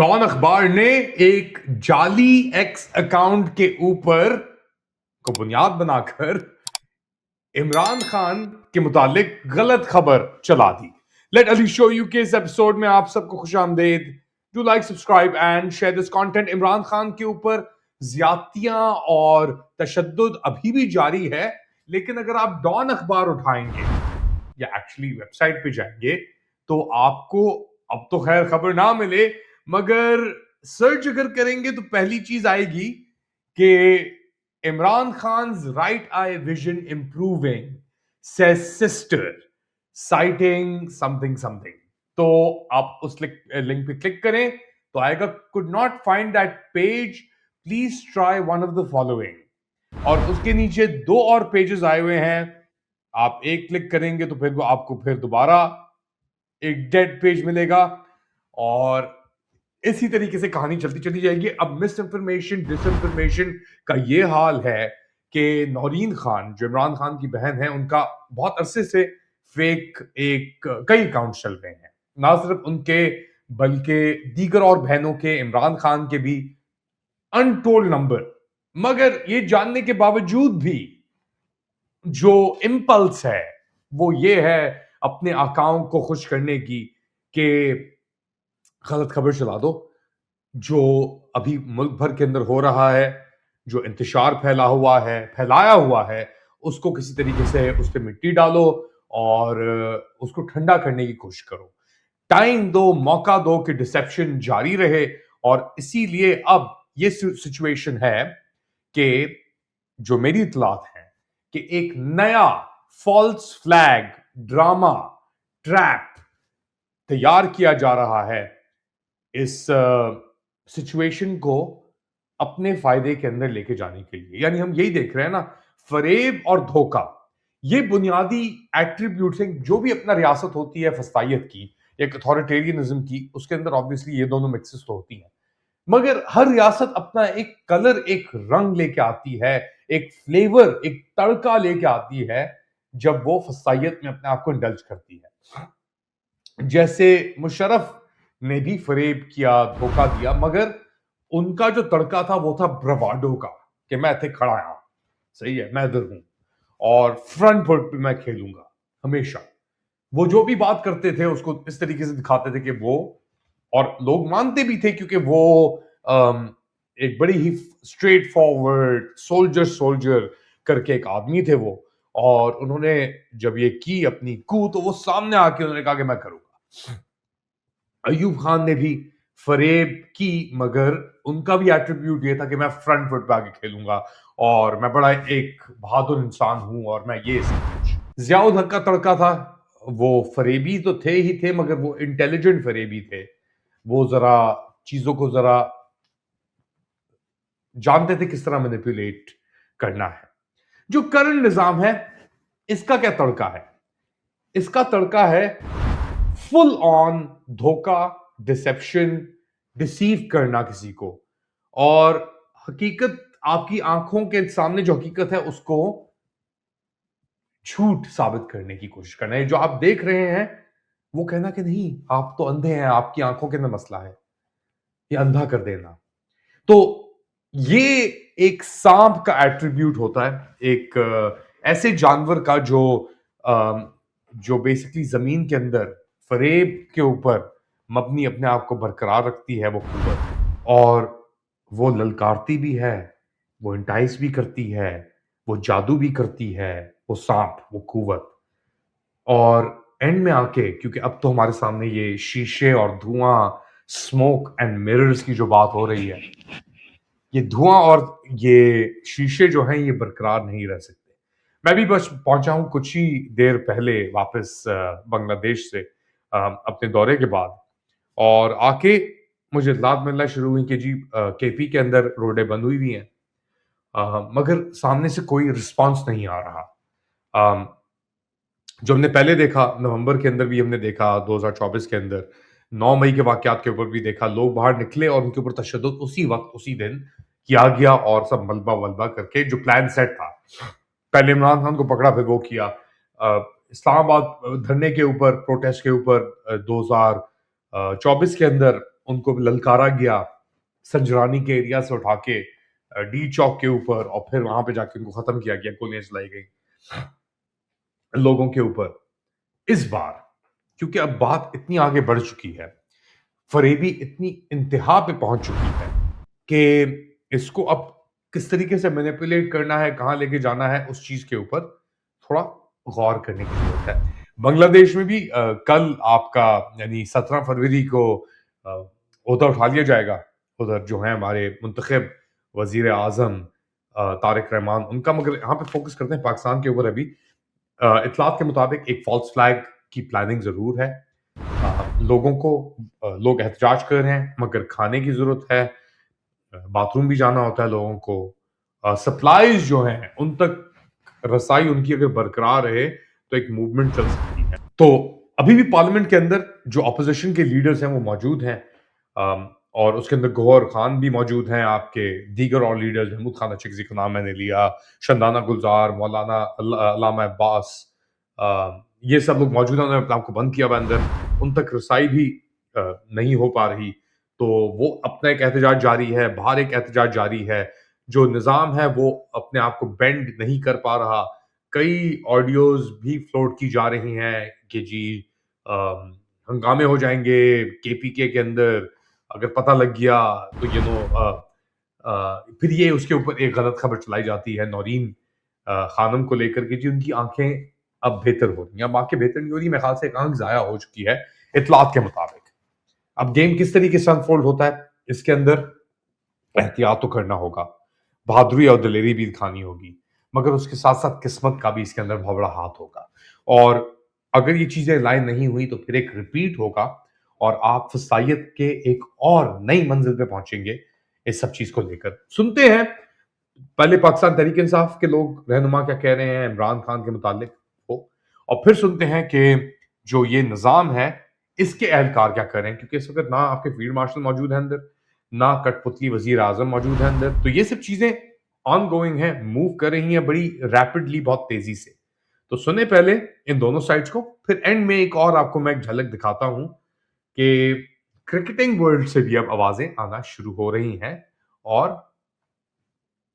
Don अखबार ने एक जाली एक्स अकाउंट के ऊपर को बुनियाद बनाकर इमरान खान के मुतालिक गलत खबर चला दी। लेट अली शो यू के इस एपिसोड में आप सबको खुश आमदेद। Do like, subscribe and share this content. Imran Khan के ऊपर ज्यादतियां और तशद्दुद अभी भी जारी है, लेकिन अगर आप डॉन अखबार उठाएंगे या एक्चुअली वेबसाइट पे जाएंगे तो आपको अब तो खैर खबर ना मिले, मगर सर्च अगर करेंगे तो पहली चीज आएगी कि Imran Khan right eye vision improving, says sister citing something something. तो आप उस लिंक पे क्लिक करें तो आएगा could not find that page, please try one of the following. और उसके नीचे दो और पेजेस आए हुए हैं। आप एक क्लिक करेंगे तो फिर वो आपको फिर दोबारा एक डेड पेज मिलेगा और इसी तरीके से कहानी चलती चली जाएगी। अब मिस इंफॉर्मेशन, डिसइंफॉर्मेशन का ये हाल है कि नौरीन खान जो इमरान खान की बहन है, उनका बहुत अरसे से फेक कई अकाउंट चल रहे हैं। ना सिर्फ उनके बल्कि दीगर और बहनों के, इमरान खान के भी अनटोल्ड नंबर। मगर ये जानने के बावजूद भी जो इंपल्स है वो ये है अपने अकाउंट को खुश करने की कि गलत खबर चला दो। जो अभी मुल्क भर के अंदर हो रहा है, जो इंतशार फैलाया हुआ है, उसको किसी तरीके से उस पर मिट्टी डालो और उसको ठंडा करने की कोशिश करो। टाइम दो, मौका दो कि डिसेप्शन जारी रहे। और इसीलिए अब ये सिचुएशन है कि जो मेरी इतलात है कि एक नया फॉल्स फ्लैग ड्रामा ट्रैप तैयार किया जा रहा है इस सिचुएशन को अपने फायदे के अंदर लेके जाने के लिए। यानी हम यही देख रहे हैं ना, फरेब और धोखा, ये बुनियादी एट्रीब्यूट्स हैं। जो भी अपना रियासत होती है फस्तायत की, एक अथॉरिटेरियनिज्म की, उसके अंदर ऑब्वियसली ये दोनों मिक्सेस तो होती हैं, मगर हर रियासत अपना एक कलर, एक रंग लेके आती है, एक फ्लेवर, एक तड़का लेके आती है जब वो फस्तायत में अपने आप को इंडल्ज करती है। जैसे मुशर्रफ ने भी फरेब किया, धोखा दिया, मगर उनका जो तड़का था वो था ब्रवाडो का, कि मैं थे खड़ा यहां, सही है, मैं इधर हूं और फ्रंट फुट पे मैं खेलूंगा हमेशा। वो जो भी बात करते थे उसको इस तरीके से दिखाते थे कि वो, और लोग मानते भी थे क्योंकि वो एक बड़ी ही स्ट्रेट फॉरवर्ड सोल्जर करके एक आदमी थे वो। और उन्होंने जब ये की अपनी कू, तो वो सामने आके उन्होंने कहा कि मैं करूंगा। अयूब खान ने भी फरेब की, मगर उनका भी एट्रीब्यूट ये था कि मैं फ्रंट फुट पे आके खेलूंगा और मैं बड़ा एक बहादुर इंसान हूं और मैं ये सब कुछ। जियाउल हक का तड़का था, वो फरेबी तो थे ही थे, मगर वो इंटेलिजेंट फरेबी थे। वो जरा चीजों को जरा जानते थे किस तरह मैनिपुलेट करना है। जो करंट निजाम है, इसका क्या तड़का है? इसका तड़का है फुल ऑन धोखा, डिसेप्शन, डिसीव करना किसी को, और हकीकत, आपकी आंखों के सामने जो हकीकत है उसको झूठ साबित करने की कोशिश करना है। जो आप देख रहे हैं वो कहना कि नहीं, आप तो अंधे हैं, आपकी आंखों के अंदर मसला है, ये अंधा कर देना। तो ये एक सांप का एट्रीब्यूट होता है, एक ऐसे जानवर का जो बेसिकली जमीन के अंदर फरेब के ऊपर मबनी अपने आप को बरकरार रखती है, वो कुव्वत। और वो ललकारती भी है, वो इंटाइस भी करती है, वो जादू भी करती है, वो सांप, वो कुव्वत। और एंड में आके, क्योंकि अब तो हमारे सामने ये शीशे और धुआं, स्मोक एंड मिरर्स की जो बात हो रही है, ये धुआं और ये शीशे जो हैं ये बरकरार नहीं रह सकते। मैं भी बस पहुंचा हूं कुछ ही देर पहले वापस बांग्लादेश से अपने दौरे के बाद, और आके मुझे इत्तलात मिलना शुरू हुई कि जी केपी के अंदर रोडें बंद हुई हुई हैं, मगर सामने से कोई रिस्पांस नहीं आ रहा। जो हमने पहले देखा, नवंबर के अंदर भी हमने देखा, 2024 के अंदर 9 मई के वाकयात के ऊपर भी देखा, लोग बाहर निकले और उनके ऊपर तशद्दुद उसी वक्त उसी दिन किया गया, और सब मलबा वलबा करके जो प्लान सेट था, पहले इमरान खान को पकड़ा, फिर वो किया। इस्लामाबाद धरने के ऊपर, प्रोटेस्ट के ऊपर 2024 के अंदर उनको ललकारा गया संजरानी के एरिया से उठा के डी चौक के ऊपर, और फिर वहां पे जाके उनको खत्म किया गया, गोलियां चलाई गई लोगों के ऊपर। इस बार क्योंकि अब बात इतनी आगे बढ़ चुकी है, फरेबी इतनी इंतहा पे पहुंच चुकी है कि इसको अब किस तरीके से मैनिपुलेट करना है, कहां लेके जाना है, उस चीज के ऊपर थोड़ा गौर करने की जरूरत है। बांग्लादेश में भी कल आपका यानी 17 फरवरी को ओहदा उठा लिया जाएगा। उधर जो है हमारे मुंतखब वजीर आजम तारिक रहमान, उनका, मगर यहाँ पे फोकस करते हैं पाकिस्तान के ऊपर। अभी इतलात के मुताबिक एक फॉल्स फ्लैग की प्लानिंग जरूर है। लोगों को लोग एहतजाज कर रहे हैं, मगर खाने की जरूरत है, बाथरूम भी जाना होता है लोगों को, सप्लाईज जो हैं उन तक रसाई उनकी अगर बरकरार रहे तो एक मूवमेंट चल सकती है। तो अभी भी पार्लियामेंट के अंदर जो अपोजिशन के लीडर्स हैं वो मौजूद हैं, और उसके अंदर गौहर खान भी मौजूद हैं, आपके दीगर और लीडर्स, महमूद खान अचकज़ई का नाम मैंने लिया, शंदाना गुलजार, मौलाना अल्लामा अब्बास, ये सब लोग मौजूद हैं। उन्होंने अपने आप को बंद किया हुआ अंदर, उन तक रसाई भी नहीं हो पा रही। तो वो अपना एक एहतजाज जारी है, बाहर एक एहतजाज जारी है। जो निज़ाम है वो अपने आप को बेंड नहीं कर पा रहा। कई ऑडियोज भी फ्लोट की जा रही हैं कि जी हंगामे हो जाएंगे केपीके के अंदर, अगर पता लग गया तो फिर ये उसके ऊपर एक गलत खबर चलाई जाती है नौरीन खानम को लेकर के, जी उनकी आंखें अब बेहतर हो रही हैं। अब आंखें बेहतर नहीं हो रही, मेरे ख्याल से एक आंख जाया हो चुकी है इतलात के मुताबिक। अब गेम किस तरीके से अनफोल्ड होता है, इसके अंदर एहतियात तो करना होगा, बहादुरी और दिलेरी भी दिखानी होगी, मगर उसके साथ साथ किस्मत का भी इसके अंदर बहुत बड़ा हाथ होगा। और अगर ये चीजें लाइन नहीं हुई तो फिर एक रिपीट होगा और आप फसायत के एक और नई मंजिल पे पहुंचेंगे इस सब चीज को लेकर। सुनते हैं पहले पाकिस्तान तहरीक इंसाफ के लोग, रहनुमा क्या कह रहे हैं इमरान खान के मुतालिक हो, और फिर सुनते हैं कि जो ये निज़ाम है इसके एहलकार क्या कर रहे हैं, क्योंकि इस वक्त ना आपके फील्ड मार्शल मौजूद है अंदर, ना कठपुतली वजीर आजम मौजूद है अंदर। तो ये सब चीजें ऑन गोइंग है, मूव कर रही हैं बड़ी रैपिडली, बहुत तेजी से। तो सुने पहले इन दोनों साइड्स को, फिर एंड में एक और आपको मैं एक झलक दिखाता हूं कि क्रिकेटिंग वर्ल्ड से भी अब आवाजें आना शुरू हो रही हैं और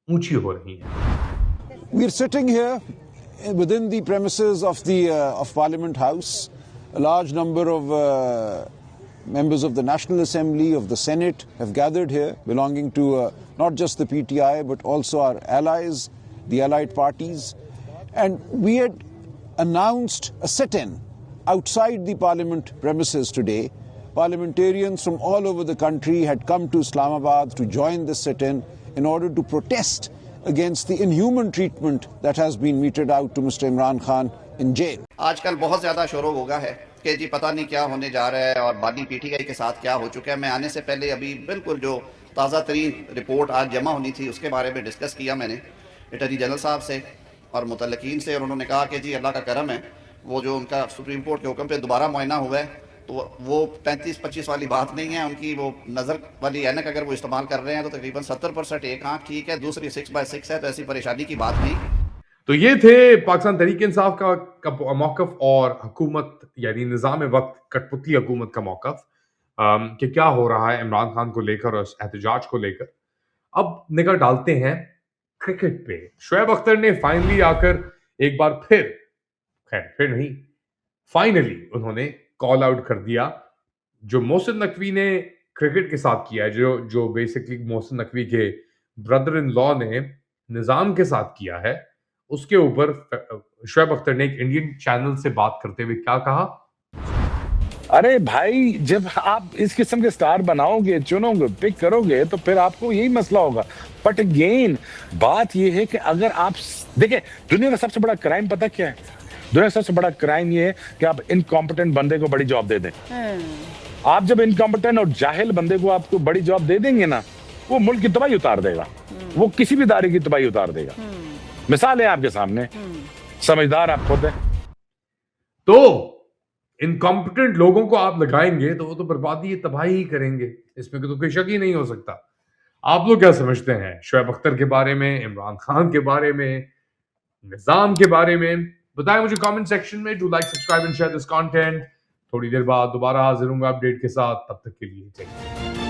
ऊंची हो रही हैं। We are sitting here within the premises of the of Parliament House. A large number of members of the National Assembly, of the Senate have gathered here, belonging to not just the PTI but also our allies, the allied parties. And we had announced a sit-in outside the Parliament premises today. Parliamentarians from all over the country had come to Islamabad to join this sit-in in order to protest against the inhuman treatment that has been meted out to Mr. Imran Khan in jail. आजकल बहुत ज़्यादा शोर होगा है कि जी पता नहीं क्या होने जा रहा है और बानी पीटीआई के साथ क्या हो चुका है। मैं आने से पहले अभी बिल्कुल जो ताज़ा तरीन रिपोर्ट आज जमा होनी थी उसके बारे में डिस्कस किया मैंने अटॉर्नी जनरल साहब से और मुतल्लिकीन से, और उन्होंने कहा कि जी अल्लाह का करम है, वो जो उनका सुप्रीम कोर्ट के हुक्म पे दोबारा मुआयना हुआ है, तो वो 35-25 वाली बात नहीं है। उनकी वो नज़र वाली ऐनक अगर वो इस्तेमाल कर रहे हैं तो तकरीबन 70% एक आँख ठीक है, दूसरी 6/6 है, तो ऐसी परेशानी की बात नहीं। तो ये थे पाकिस्तान तहरीक इंसाफ का मौकफ और हुकूमत यानी निज़ाम वक्त कठपुतली हुकूमत का मौकफ कि क्या हो रहा है इमरान खान को लेकर और एहतजाज को लेकर। अब निगाह डालते हैं क्रिकेट पे। शोएब अख्तर ने फाइनली आकर एक बार फिर नहीं, फाइनली उन्होंने कॉल आउट कर दिया जो मोहसिन नकवी ने क्रिकेट के साथ किया है, जो बेसिकली मोहसिन नकवी के ब्रदर इन लॉ ने निज़ाम के साथ किया है। उसके ऊपर शोएब अख्तर ने एक इंडियन चैनल से बात करते हुए क्या कहा? अरे भाई, जब आप इस किस्म के स्टार बनाओगे, चुनोगे, पिक करोगे तो फिर आपको यही मसला होगा। बट अगेन बात यह है कि अगर आप देखें, दुनिया का सबसे बड़ा क्राइम पता क्या है? दुनिया का सबसे बड़ा क्राइम ये है कि आप इनकॉम्पिटेंट बंदे को बड़ी जॉब दे दें। आप जब इनकॉम्पिटेंट और जाहिल बंदे को आपको बड़ी जॉब दे देंगे ना, वो मुल्क की तबाही उतार देगा, वो किसी भी इदारे की तबाही उतार देगा। मिसाल है आपके सामने, समझदार आप खुद हैं। तो इनकॉम्पिटेंट लोगों को आप लगाएंगे तो वो तो बर्बादी तबाही ही करेंगे, इसमें तो कोई शक ही नहीं हो सकता। आप लोग क्या समझते हैं शोएब अख्तर के बारे में, इमरान खान के बारे में, निजाम के बारे में? बताएं मुझे कमेंट सेक्शन में। Do like, subscribe and share this content. थोड़ी देर बाद दोबारा हाजिर हूंगा अपडेट के साथ, तब तक के लिए जय हिंद।